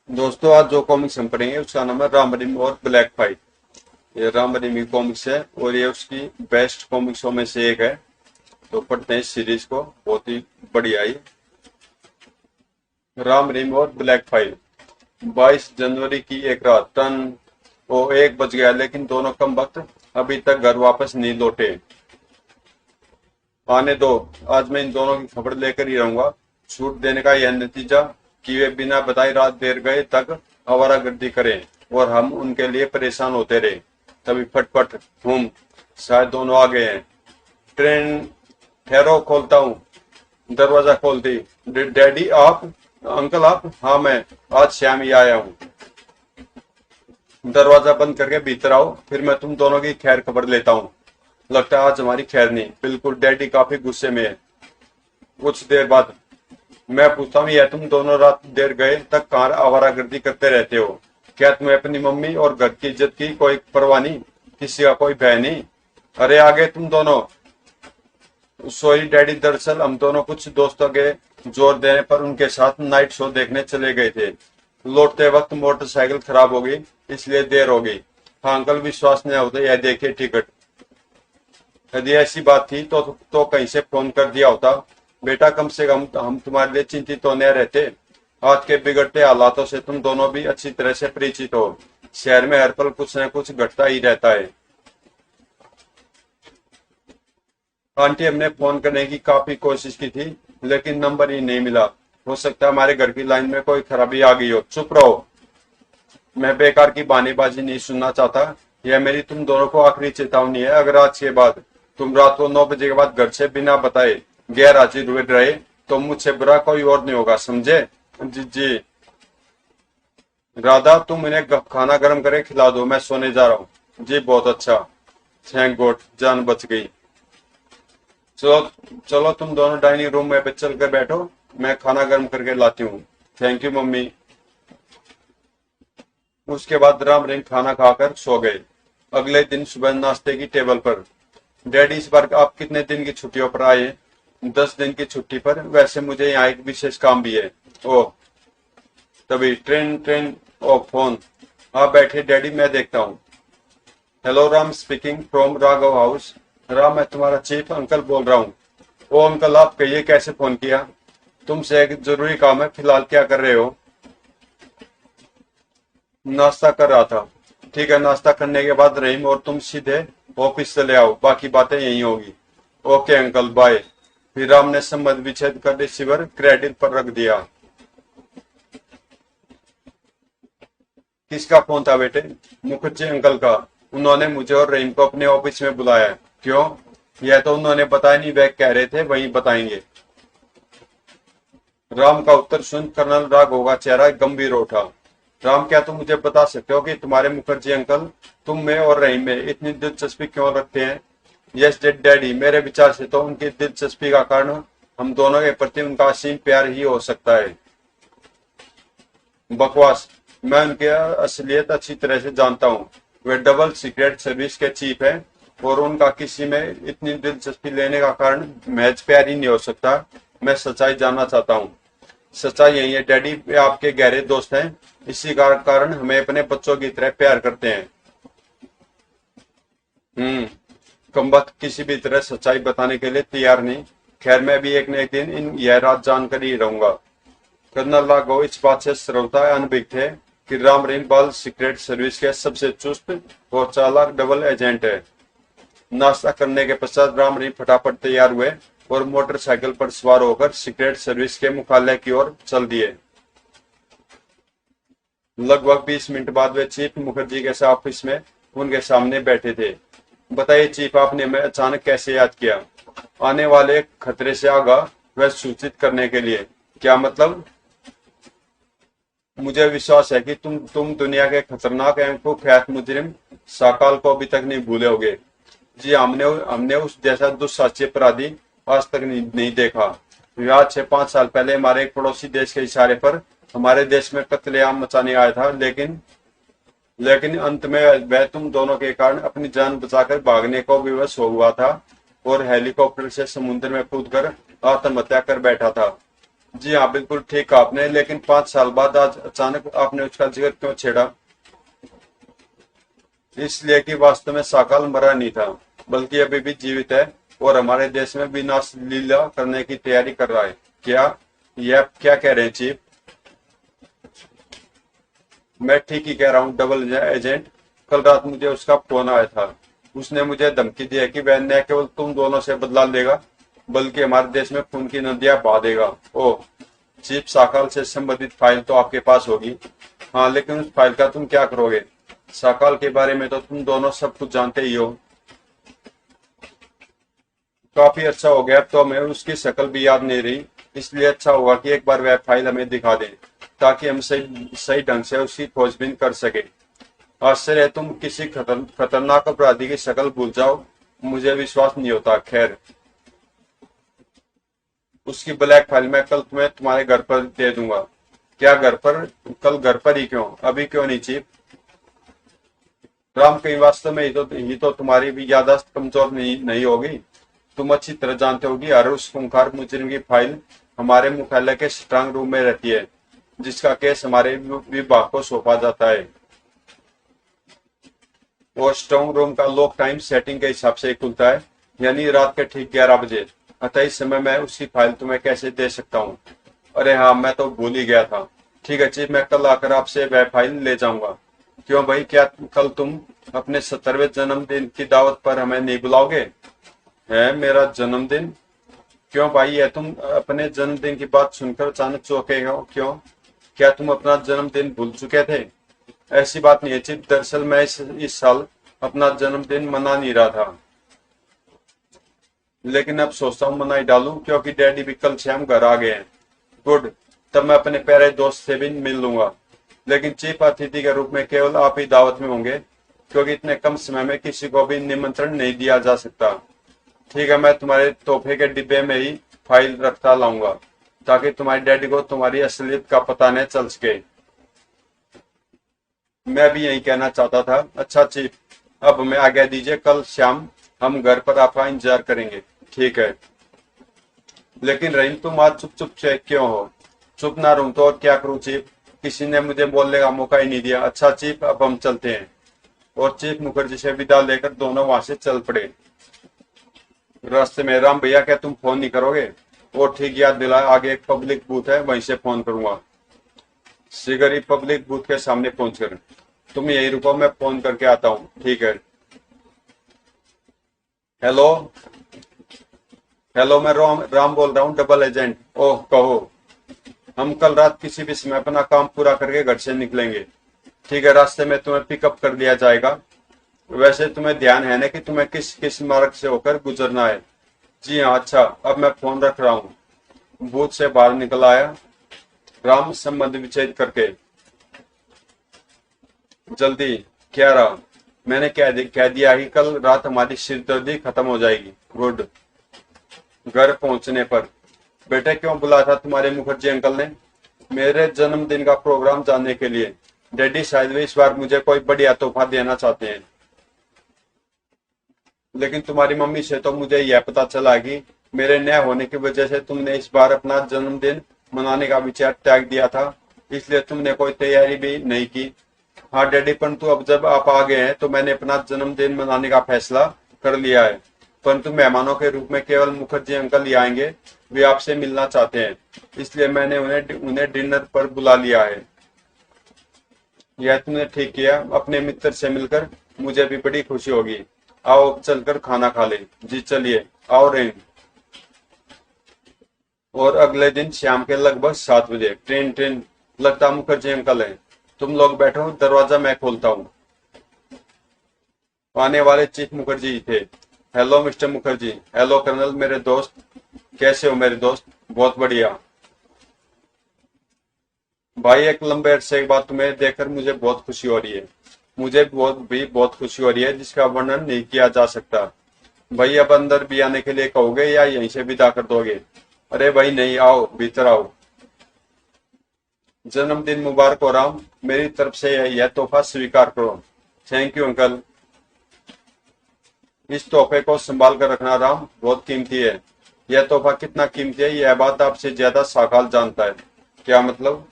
दोस्तों, आज जो कॉमिक्स हम पढ़ेंगे उसका नाम है राम रहीम और ब्लैक फाइट। ये राम रहीम की कॉमिक्स है और ये उसकी बेस्ट कॉमिक्सों में से एक है। तो पढ़ते हैं इस सीरीज को, बहुत ही बढ़िया है। राम रहीम और ब्लैक फाइट। 22 जनवरी की एक रात टन वो 1 बज गया, लेकिन दोनों कम वक्त अभी तक घर वापस नहीं लौटे। आने दो, आज मैं इन दोनों की खबर लेकर ही रहूंगा। छूट देने का यह नतीजा कि वे बिना बताए रात देर गए तक आवारागर्दी करें और हम उनके लिए परेशान होते रहे। तभी फटफट हम शायद दोनों आ गए हैं। ट्रेन ठहरो, खोलता हूँ। दरवाजा खोल दी। डैडी आप? अंकल आप? हाँ मैं, आज शाम ही आया हूँ। दरवाजा बंद करके भीतर आओ, फिर मैं तुम दोनों की खैर खबर लेता हूँ। लगता है आज हमारी खैर नहीं। बिल्कुल, डैडी काफी गुस्से में है। कुछ देर बाद मैं पूछता हूँ, यह तुम दोनों रात देर गए तक कहाँ आवारागर्दी करते रहते हो? क्या तुम्हें अपनी मम्मी और घर की इज्जत की कोई परवाह नहीं? किसी का कोई भय नहीं? अरे आगे तुम दोनों। सॉरी डैडी, दरअसल हम दोनों कुछ दोस्तों के जोर देने पर उनके साथ नाइट शो देखने चले गए थे। लौटते वक्त मोटरसाइकिल खराब हो गई, इसलिए देर हो गई। हाँ अंकल, विश्वास नहीं होता, यह देखिए टिकट। यदि ऐसी बात थी तो कहीं से फोन कर दिया होता। बेटा, कम से कम हम तुम्हारे लिए चिंतित तो नहीं रहते। आज के बिगड़ते हालातों से तुम दोनों भी अच्छी तरह से परिचित हो। शहर में हर पल कुछ न कुछ घटता ही रहता है। आंटी, हमने फोन करने की काफी कोशिश की थी, लेकिन नंबर ही नहीं मिला। हो सकता है हमारे घर की लाइन में कोई खराबी आ गई हो। चुप रहो, मैं बेकार की बहानेबाजी नहीं सुनना चाहता। यह मेरी तुम दोनों को आखिरी चेतावनी है। अगर आज के बाद तुम रात को 9 बजे के बाद घर से बिना बताए गैर हाजिर हुए रहे तो मुझसे बुरा कोई और नहीं होगा, समझे? जी जी। राधा, तुम इन्हें खाना गर्म करके खिला दो, मैं सोने जा रहा हूँ। जी बहुत अच्छा। थैंक गॉड, जान बच गई। चलो चलो, तुम दोनों डाइनिंग रूम में चल कर बैठो, मैं खाना गर्म करके लाती हूँ। Thank you mummy. उसके बाद राम रिंग खाना खाकर सो गए। अगले दिन सुबह नाश्ते की टेबल पर, डैडी इस बार आप कितने दिन की छुट्टियों पर आए? 10 दिन की छुट्टी पर। वैसे मुझे यहाँ एक विशेष काम भी है। ओह, तभी ट्रेन ट्रेन ओ फोन। हाँ बैठे डैडी, मैं देखता हूँ। Hello, Ram speaking from Raghav house. Ram, मैं तुम्हारा चीफ अंकल बोल रहा हूँ। ओ अंकल, आप कहिए कैसे फोन किया? तुमसे एक जरूरी काम है। फिलहाल क्या कर रहे हो? नाश्ता कर रहा था। ठीक है, नाश्ता करने के बाद रहीम और तुम सीधे ऑफिस चले आओ, बाकी बातें यही होगी। Okay uncle, bye. फिर राम ने संबंध विच्छेद कर रिसीवर क्रेडिट पर रख दिया। किसका फोन था बेटे? मुखर्जी अंकल का। उन्होंने मुझे और रहीम को अपने ऑफिस में बुलाया। क्यों? यह तो उन्होंने बताया नहीं, वह कह रहे थे वहीं बताएंगे। राम का उत्तर सुन कर्नल राघव का चेहरा गंभीर उठा। राम, क्या तुम मुझे बता सकते हो कि तुम्हारे मुखर्जी अंकल तुम में और रहीम में इतनी दिलचस्पी क्यों रखते हैं? यस डैडी, मेरे विचार से तो उनकी दिलचस्पी का कारण हम दोनों के प्रति उनका असीम प्यार ही हो सकता है। बकवास। मैं उनकी असलियत अच्छी तरह से जानता हूँ। वे डबल सीक्रेट सर्विस के चीफ हैं और उनका किसी में इतनी दिलचस्पी लेने का कारण महज प्यार ही नहीं हो सकता। मैं सच्चाई जानना चाहता हूँ। सच्चाई यही है डैडी, वे आपके गहरे दोस्त हैं। इसी कारण हमें अपने बच्चों की तरह प्यार करते हैं। कमबख्त किसी भी तरह सच्चाई बताने के लिए तैयार नहीं। खैर, मैं भी एक न एक दिन यह रात जानकर ही रहूंगा। कर्नल राघव इस बात से सर्वथा अनभिज्ञ थे कि राम रहीम बाल सीक्रेट सर्विस के सबसे चुस्त और चालाक डबल एजेंट है। नाश्ता करने के पश्चात राम रहीम फटाफट तैयार हुए और मोटरसाइकिल पर सवार होकर सीक्रेट सर्विस के मुख्यालय की ओर चल दिए। लगभग 20 मिनट बाद वे चीफ मुखर्जी के ऑफिस में उनके सामने बैठे थे। बताइए चीफ, आपने मैं अचानक कैसे याद किया? आने वाले खतरे से आगाह वह सूचित करने के लिए। क्या मतलब? मुझे विश्वास है कि तुम दुनिया के खतरनाक एवं कुख्यात मुजरिम साकाल को अभी तक नहीं भूले होगे। जी, हमने उस जैसा दुस्साहसी अपराधी आज तक नहीं देखा। आज से 5 साल पहले हमारे एक पड़ोसी देश के इशारे पर हमारे देश में कत्लेआम मचाने आया था, लेकिन अंत में वह तुम दोनों के कारण अपनी जान बचाकर भागने को विवश हुआ था और हेलीकॉप्टर से समुद्र में कूदकर आत्महत्या कर बैठा था। जी हाँ, बिल्कुल ठीक कहा आपने। लेकिन 5 साल बाद आज अचानक आपने उसका जिक्र क्यों छेड़ा? इसलिए कि वास्तव में साकाल मरा नहीं था, बल्कि अभी भी जीवित है और हमारे देश में विनाश लीला करने की तैयारी कर रहा है। क्या ये आप क्या कह रहे हैं चीफ? मैं ठीक ही कह रहा हूँ डबल एजेंट। कल रात मुझे उसका फोन आया था। उसने मुझे धमकी दी है कि वह न केवल तुम दोनों से बदला लेगा, बल्कि हमारे देश में खून की नदियां बहा देगा। ओह चीफ, साकाल से संबंधित फाइल तो आपके पास होगी। हाँ, लेकिन उस फाइल का तुम क्या करोगे? साकाल के बारे में तो तुम दोनों सब कुछ जानते ही हो। काफी अच्छा हो गया, तो हमें उसकी शक्ल भी याद नहीं रही। इसलिए अच्छा होगा कि एक बार वह फाइल हमें दिखा दें, ताकि हम सही सही ढंग से उसकी खोजबीन कर सके। आश्चर्य है तुम किसी खतरनाक अपराधी की शक्ल भूल जाओ। मुझे विश्वास नहीं होता। खैर, उसकी ब्लैक फाइल मैं कल तुम्हें तुम्हारे घर पर दे दूंगा। क्या घर पर? कल घर पर ही क्यों? अभी क्यों नहीं चीफ? राम, कहीं वास्तव में ही तो तुम्हारी भी याददाश्त कमजोर नहीं होगी। तुम अच्छी तरह जानते हो कि हर उस खूंखार मुजरिम की फाइल हमारे मुख्यालय के स्ट्रांग रूम में रहती है, जिसका केस हमारे विभाग को सौंपा जाता है। वो स्ट्रांग रूम का लॉक टाइम सेटिंग के हिसाब से ही खुलता है, यानी रात के ठीक 11 बजे। अतः इस समय मैं उसकी फाइल तुम्हें कैसे दे सकता हूँ? अरे हाँ, मैं तो भूल ही गया था। ठीक है चीफ, मैं कल आकर आपसे वह फाइल ले जाऊंगा। क्यों भाई, क्या कल तुम अपने 70वें जन्मदिन की दावत पर हमें नहीं बुलाओगे? है मेरा जन्मदिन? क्यों भाई, ये तुम अपने जन्मदिन की बात सुनकर अचानक चौंके हो क्यों? क्या तुम अपना जन्मदिन भूल चुके थे? ऐसी बात नहीं है चिप, दरअसल मैं इस साल अपना जन्मदिन मना नहीं रहा था। लेकिन अब सोचता हूँ मना ही डालूं, क्योंकि डैडी भी कल से हम घर आ गए हैं। गुड, तब मैं अपने प्यारे दोस्त से भी मिल लूंगा। लेकिन चीफ अतिथि के रूप में केवल आप ही दावत में होंगे, क्योंकि इतने कम समय में किसी को भी निमंत्रण नहीं दिया जा सकता। ठीक है, मैं तुम्हारे तोहफे के डिब्बे में ही फाइल रखता लाऊंगा, ताकि तुम्हारे डैडी को तुम्हारी असलियत का पता न चल सके। मैं भी यही कहना चाहता था। अच्छा चीफ, अब हमें आज्ञा दीजिए, कल शाम हम घर पर आपका इंतजार करेंगे। ठीक है। लेकिन रहीम, तुम आज चुप चुप से क्यों हो? चुप ना रहूं तो और क्या करूं चीफ? किसी ने मुझे बोलने का मौका ही नहीं दिया। अच्छा चीफ, अब हम चलते हैं। और चीफ मुखर्जी से विदा लेकर दोनों वहां से चल पड़े। रास्ते में, राम भैया क्या तुम फोन नहीं करोगे? वो ठीक याद दिलाया, आगे एक पब्लिक बूथ है, वहीं से फोन करूंगा। सिगरी पब्लिक बूथ के सामने पहुंचकर तुम यही रुको, मैं फोन करके आता हूँ। ठीक है। हेलो। हेलो, मैं राम बोल रहा हूँ, डबल एजेंट। ओह कहो। हम कल रात किसी भी समय अपना काम पूरा करके घर से निकलेंगे। ठीक है, रास्ते में तुम्हें पिकअप कर लिया जाएगा। वैसे तुम्हें ध्यान है ना कि तुम्हें किस किस मार्ग से होकर गुजरना है? जी हाँ। अच्छा, अब मैं फोन रख रहा हूँ। बूथ से बाहर निकल आया राम, संबंध विच्छेद करके। जल्दी। क्या रहा? मैंने कह दिया कि कल रात हमारी सिरदर्दी खत्म हो जाएगी। गुड। घर पहुंचने पर, बेटे क्यों बुलाया था तुम्हारे मुखर्जी अंकल ने? मेरे जन्मदिन का प्रोग्राम जानने के लिए। डैडी शायद वे इस बार मुझे कोई बढ़िया तोहफा देना चाहते हैं। लेकिन तुम्हारी मम्मी से तो मुझे यह पता चला कि मेरे न होने की वजह से तुमने इस बार अपना जन्मदिन मनाने का विचार त्याग दिया था, इसलिए तुमने कोई तैयारी भी नहीं की। हाँ डैडी, परंतु अब जब आप आ गए हैं तो मैंने अपना जन्मदिन मनाने का फैसला कर लिया है। परंतु मेहमानों के रूप में केवल मुखर्जी अंकल ही आएंगे। वे आपसे मिलना चाहते हैं, इसलिए मैंने उन्हें उन्हें डिनर पर बुला लिया है। यह तुमने ठीक किया, अपने मित्र से मिलकर मुझे भी बड़ी खुशी होगी। आओ अब चलकर खाना खा ले। जी चलिए, आओ रेन। और अगले दिन शाम के लगभग 7 बजे ट्रेन ट्रेन लगता मुखर्जी अंकल है। तुम लोग बैठो, दरवाजा मैं खोलता हूँ। आने वाले चीफ मुखर्जी ही थे। Hello mister Mukherjee. Hello colonel मेरे दोस्त। कैसे हो मेरे दोस्त? बहुत बढ़िया भाई, एक लंबे अरसे के बाद तुम्हें देखकर मुझे बहुत खुशी हो रही है। मुझे बहुत खुशी हो रही है, जिसका वर्णन नहीं किया जा सकता। भाई, अब अंदर भी आने के लिए कहोगे या यहीं से विदा कर दोगे? अरे भाई नहीं, आओ भीतर आओ। जन्मदिन मुबारक हो राम, मेरी तरफ से यह तोहफा स्वीकार करो। Thank you uncle. इस तोहफे को संभाल कर रखना राम, बहुत कीमती है। यह तोहफा कितना कीमती है यह बात आपसे ज्यादा साखाल जानता है। क्या मतलब?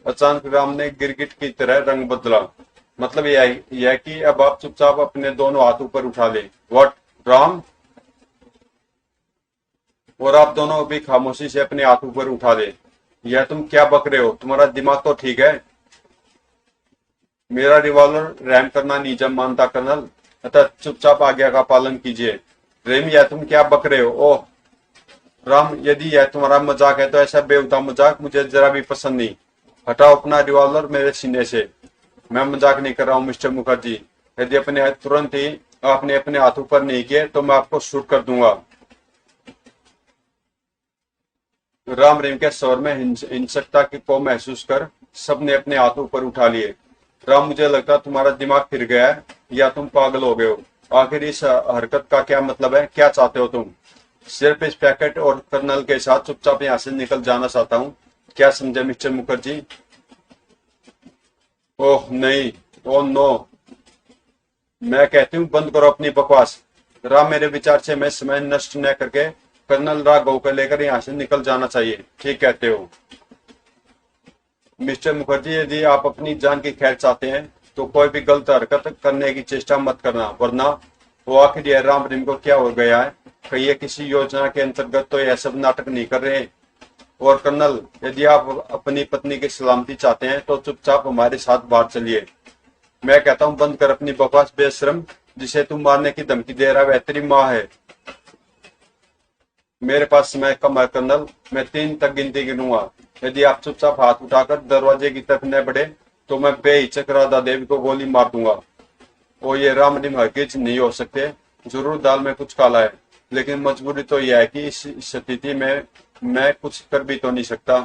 अचानक राम ने गिरगिट की तरह रंग बदला। मतलब यह कि अब आप चुपचाप अपने दोनों हाथ ऊपर उठा ले। व्हाट? राम? और आप दोनों भी खामोशी से अपने हाथ ऊपर उठा ले। यह तुम क्या बक रहे हो? तुम्हारा दिमाग तो ठीक है? मेरा रिवॉल्वर रैम करना नियम मानता कर्नल, अतः चुपचाप आज्ञा का पालन कीजिए। रेम, यह तुम क्या बक रहे हो? ओह राम, यदि यह तुम्हारा मजाक है तो ऐसा बेहुदा मजाक मुझे जरा भी पसंद नहीं। हटाओ अपना रिवॉल्वर मेरे सीने से। मैं मजाक नहीं कर रहा हूँ मिस्टर मुखर्जी। यदि अपने तुरंत ही आपने अपने हाथ ऊपर नहीं किए तो मैं आपको शूट कर दूंगा। राम रहीम के स्वर में हिंसकता को महसूस कर सबने अपने हाथ ऊपर उठा लिए। राम, मुझे लगता है तुम्हारा दिमाग फिर गया है या तुम पागल हो गए हो। आखिर इस हरकत का क्या मतलब है? क्या चाहते हो तुम? सिर्फ इस पैकेट और कर्नल के साथ चुपचाप यहाँ से निकल जाना चाहता हूँ। क्या समझे मिस्टर मुखर्जी? ओह नहीं, ओह नो। मैं कहती हूँ बंद करो अपनी बकवास। राम, मेरे विचार से मैं समय नष्ट न करके कर्नल राघव को लेकर यहाँ से निकल जाना चाहिए। ठीक कहते हो मिस्टर मुखर्जी। यदि आप अपनी जान की खैर चाहते हैं तो कोई भी गलत हरकत करने की चेष्टा मत करना, वरना वो आखिर यह राम रहीम को क्या हो गया है? कहीं ये किसी योजना के अंतर्गत तो यह सब नाटक नहीं कर रहे? और कर्नल, यदि आप अपनी पत्नी की सलामती चाहते हैं तो चुपचाप हमारे साथ बाहर चलिए। मैं कहता हूँ बंद कर अपनी बकवास बेशरम। जिसे तुम मारने की धमकी दे रहा है वह तेरी माँ है। मेरे पास समय कम है कर्नल, मैं 3 तक गिनती गिनूंगा। यदि आप चुपचाप हाथ उठाकर दरवाजे की तरफ न बढ़े तो मैं बेहिचक राधा देवी को गोली मार दूंगा। और ये राम रहीम हरगिज नहीं हो सकते। जरूर दाल में कुछ काला है, लेकिन मजबूरी तो यह है कि इस स्थिति में मैं कुछ कर भी तो नहीं सकता।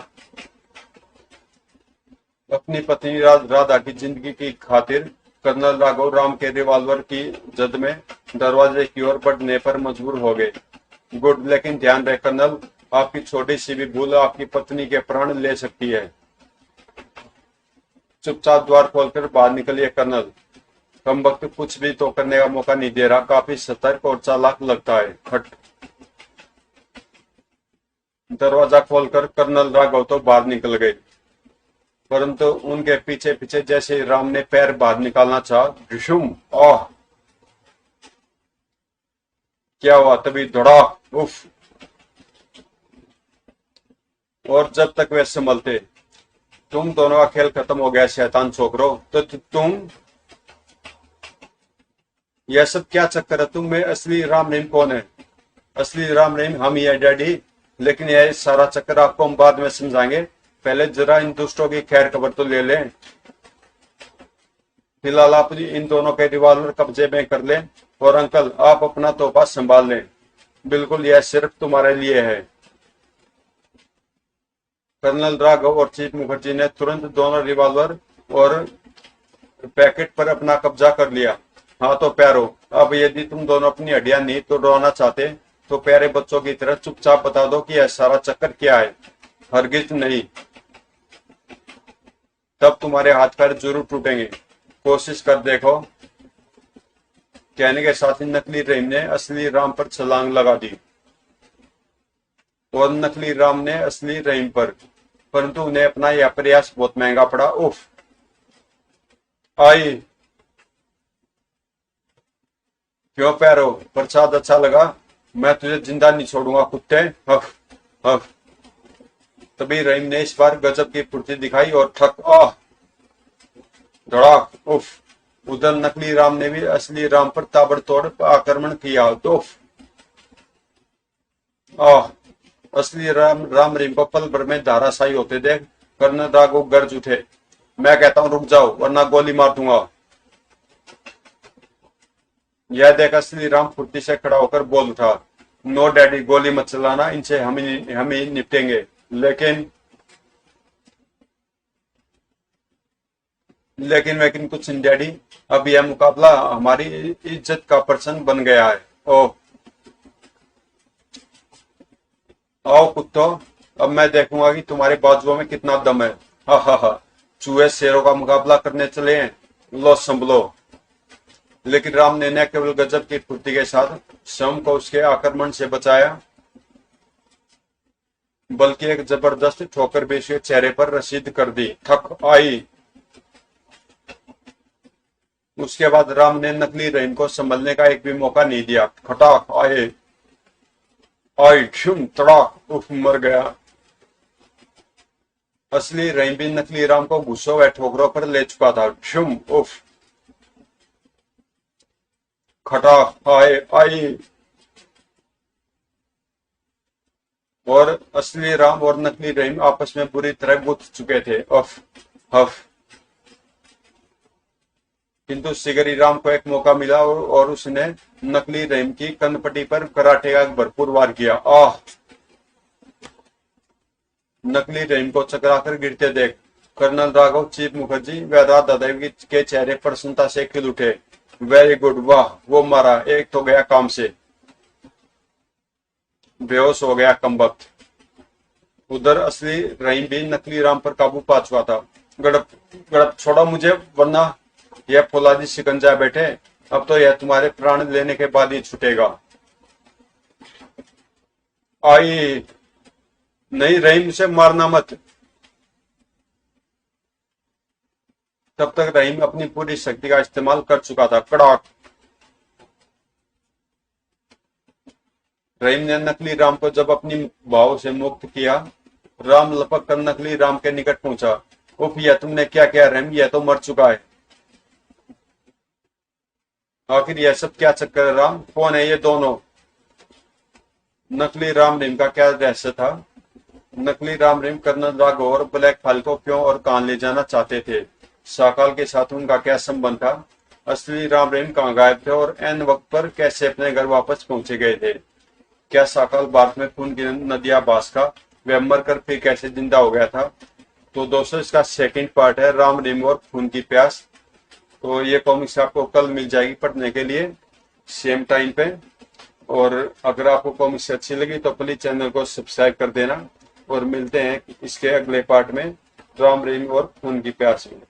अपनी पत्नी राधा की जिंदगी की खातिर कर्नल राघव राम के रिवॉल्वर की जद में दरवाजे की ओर बढ़ने पर मजबूर हो गए। गुड, लेकिन ध्यान रहे कर्नल, आपकी छोटी सी भी भूल आपकी पत्नी के प्राण ले सकती है। चुपचाप द्वार खोलकर बाहर निकलिए कर्नल। कम वक्त कुछ भी तो करने का मौका नहीं दे रहा। काफी सतर्क और चालाक लगता है। खट। दरवाजा खोलकर कर्नल राघव तो बाहर निकल गए, परंतु उनके पीछे पीछे जैसे राम ने पैर बाहर निकालना चाहा, ढुशुम, ओह क्या हुआ? तभी धड़ाक, उफ। और जब तक वे संभलते, तुम दोनों का खेल खत्म हो गया शैतान छोकरो। तो तुम यह सब क्या चक्कर है? तुम में असली राम रहीम कौन है? असली राम रहीम हम ही है डैडी। लेकिन यह सारा चक्कर आपको हम बाद में समझाएंगे। पहले जरा इन दुष्टों की खैर खबर तो ले लें। फिलहाल आप इन दोनों के रिवॉल्वर कब्जे में कर लें और अंकल आप अपना तोहफा संभाल लें। बिल्कुल, यह सिर्फ तुम्हारे लिए है। कर्नल राघव और चीफ मुखर्जी ने तुरंत दोनों रिवॉल्वर और पैकेट पर अपना कब्जा कर लिया। हाँ तो प्यारो, अब यदि तुम दोनों अपनी हड्डियां नहीं तोड़वाना चाहते तो प्यारे बच्चों की तरह चुपचाप बता दो कि यह सारा चक्कर क्या है। हरगिज नहीं, तब तुम्हारे हाथ पैर जरूर टूटेंगे। कोशिश कर देखो। कहने के साथ ही नकली रहीम ने असली राम पर छलांग लगा दी और नकली राम ने असली रहीम पर, परंतु उन्हें अपना यह प्रयास बहुत महंगा पड़ा। उफ। आई क्यों पैरो, प्रसाद अच्छा लगा? मैं तुझे जिंदा नहीं छोड़ूंगा कुत्ते। हफ हफ। तभी रहीम ने इस बार गजब की फुर्ती दिखाई और ठक, आह, धड़ाक, उफ। उधर नकली राम ने भी असली राम पर ताबड़तोड़ आक्रमण किया। तो आह, असली राम रहीम को पल भर में धाराशायी होते देख कर्नल राघव गर्ज उठे। मैं कहता हूं रुक जाओ वरना गोली मार दूंगा। यह देख असली राम फुर्ती से खड़ा होकर बोल उठा, नो डैडी, गोली मत चलाना, इनसे हम ही निपटेंगे। लेकिन कुछ नहीं डैडी, अब यह मुकाबला हमारी इज्जत का प्रश्न बन गया है। ओह आओ कुत्तों, अब मैं देखूंगा कि तुम्हारे बाजुओं में कितना दम है। हा हा हा, चूहे शेरों का मुकाबला करने चले हैं। लो संभलो। लेकिन राम ने न केवल गजब की फुर्ती के साथ स्वयं को उसके आक्रमण से बचाया, बल्कि एक जबरदस्त ठोकर भी उसके चेहरे पर रसीद कर दी। थक आई। उसके बाद राम ने नकली रहीम को संभलने का एक भी मौका नहीं दिया। खटाक आए, आई क्षुम तड़ाक, उफ, मर गया। असली रहीम भी नकली राम को गुस्सों व ठोकरों पर ले चुका था। क्षुम, उफ, खटाक आए, आई। और असली राम और नकली रहीम आपस में बुरी तरह गुथ चुके थे। अफ हफ। किंतु सिगरी राम को एक मौका मिला और उसने नकली रहीम की कनपट्टी पर कराटे का भरपूर वार किया। आह! नकली रहीम को चकराकर गिरते देख कर्नल राघव, चीफ मुखर्जी व राधा देवी के चेहरे प्रसन्नता से खिल उठे। वेरी गुड, वाह, वो मारा, एक तो गया काम से। बेहोश हो गया कमबख्त। उधर असली रहीम भी नकली राम पर काबू पा चुका था। गड़प गड़प, छोड़ो मुझे, वरना यह फौलादी शिकंजा बैठे। अब तो यह तुम्हारे प्राण लेने के बाद ही छूटेगा। आई, नहीं रहीम, से मारना मत। तब तक रहीम अपनी पूरी शक्ति का इस्तेमाल कर चुका था। कड़ाक। रहीम ने नकली राम को जब अपनी भाव से मुक्त किया, राम लपक कर नकली राम के निकट पहुंचा। उफ, यह तुमने क्या किया रहीम, यह तो मर चुका है। आखिर यह सब क्या चक्कर है राम, कौन है ये दोनों? नकली राम रहीम का क्या रहस्य था? नकली राम रहीम कर्नल राघव और ब्लैक फाइल को क्यों और कहां ले जाना चाहते थे? साकाल के साथ उनका क्या संबंध था? असली राम रहीम कहां गायब थे और एन वक्त पर कैसे अपने घर वापस पहुंचे गए थे? क्या साकाल भारत में खून की नदियां बास का वह मरकर फिर कैसे जिंदा हो गया था? तो दोस्तों, इसका सेकंड पार्ट है राम रहीम और खून की प्यास। तो ये कॉमिक्स आपको कल मिल जाएगी पढ़ने के लिए, सेम टाइम पे। और अगर आपको कॉमिक्स अच्छी लगी तो प्लीज चैनल को सब्सक्राइब कर देना, और मिलते हैं इसके अगले पार्ट में, राम रहीम और खून की प्यास में।